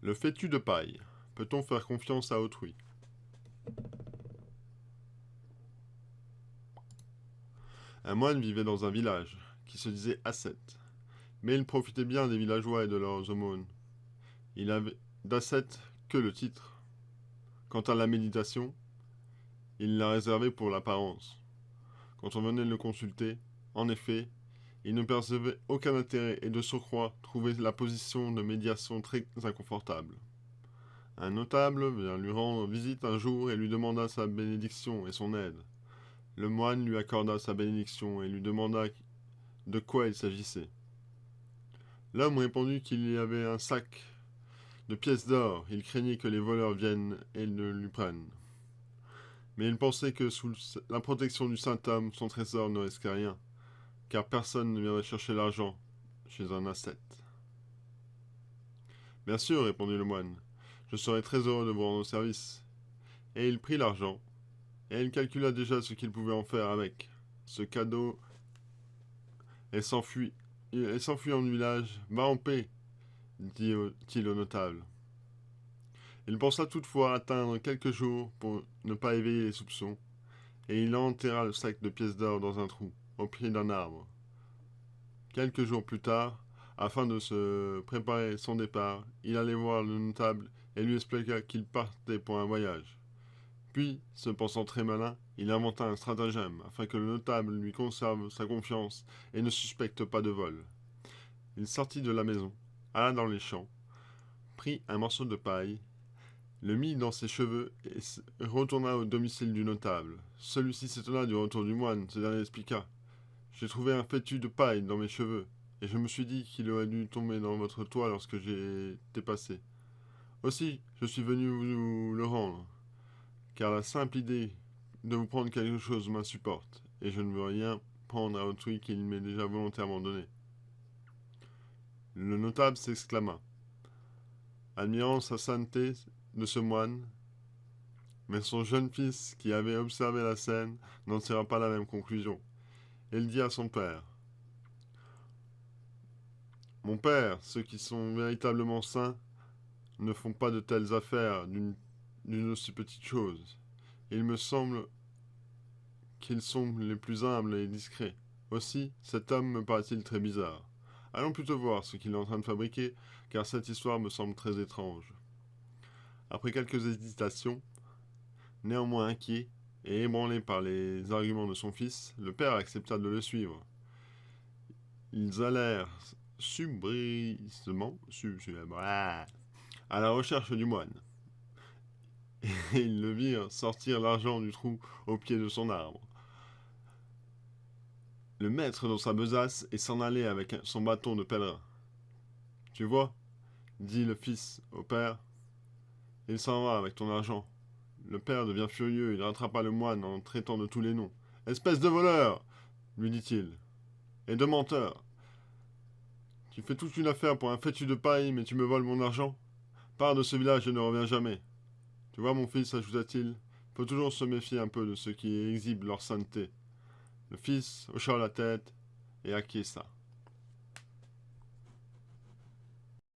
Le fétu de paille. Peut-on faire confiance à autrui? Un moine vivait dans un village, qui se disait ascète. Mais il profitait bien des villageois et de leurs aumônes. Il avait d'ascète que le titre. Quant à la méditation, il la réservait pour l'apparence. Quand on venait le consulter, en effet, il ne percevait aucun intérêt et de surcroît trouvait la position de médiation très inconfortable. Un notable vint lui rendre visite un jour et lui demanda sa bénédiction et son aide. Le moine lui accorda sa bénédiction et lui demanda de quoi il s'agissait. L'homme répondit qu'il y avait un sac de pièces d'or. Il craignait que les voleurs viennent et le lui prennent. Mais il pensait que sous la protection du saint homme, son trésor ne risquait rien, car personne ne viendrait chercher l'argent chez un ascète. Bien sûr, répondit le moine, je serais très heureux de vous rendre service. Et il prit l'argent, et il calcula déjà ce qu'il pouvait en faire avec ce cadeau, et s'enfuit en village. Va en paix, dit-il au notable. Il pensa toutefois atteindre quelques jours pour ne pas éveiller les soupçons, et il enterra le sac de pièces d'or dans un trou, au pied d'un arbre. Quelques jours plus tard, afin de se préparer son départ, il allait voir le notable et lui expliqua qu'il partait pour un voyage. Puis, se pensant très malin, il inventa un stratagème afin que le notable lui conserve sa confiance et ne suspecte pas de vol. Il sortit de la maison, alla dans les champs, prit un morceau de paille, le mit dans ses cheveux et retourna au domicile du notable. Celui-ci s'étonna du retour du moine. Ce dernier expliqua: j'ai trouvé un fétu de paille dans mes cheveux, et je me suis dit qu'il aurait dû tomber dans votre toit lorsque j'ai été passé. Aussi, je suis venu vous le rendre, car la simple idée de vous prendre quelque chose m'insupporte, et je ne veux rien prendre à autrui qu'il m'ait déjà volontairement donné. Le notable s'exclama, admirant sa sainteté de ce moine, mais son jeune fils, qui avait observé la scène, n'en tira pas la même conclusion. Il dit à son père: mon père, ceux qui sont véritablement saints ne font pas de telles affaires d'une aussi petite chose. Il me semble qu'ils sont les plus humbles et discrets. Aussi, cet homme me paraît-il très bizarre. Allons plutôt voir ce qu'il est en train de fabriquer, car cette histoire me semble très étrange. Après quelques hésitations, néanmoins inquiet et ébranlé par les arguments de son fils, le père accepta de le suivre. Ils allèrent subrissement à la recherche du moine, et ils le virent sortir l'argent du trou au pied de son arbre, le mettre dans sa besace et s'en aller avec son bâton de pèlerin. Tu vois, dit le fils au père, il s'en va avec ton argent. Le père devient furieux, il rattrapa le moine en traitant de tous les noms. Espèce de voleur, lui dit-il, et de menteur. Tu fais toute une affaire pour un fétu de paille, mais tu me voles mon argent. Pars de ce village et ne reviens jamais. Tu vois, mon fils, ajouta-t-il, faut toujours se méfier un peu de ceux qui exhibent leur sainteté. Le fils hocha la tête et acquiesça.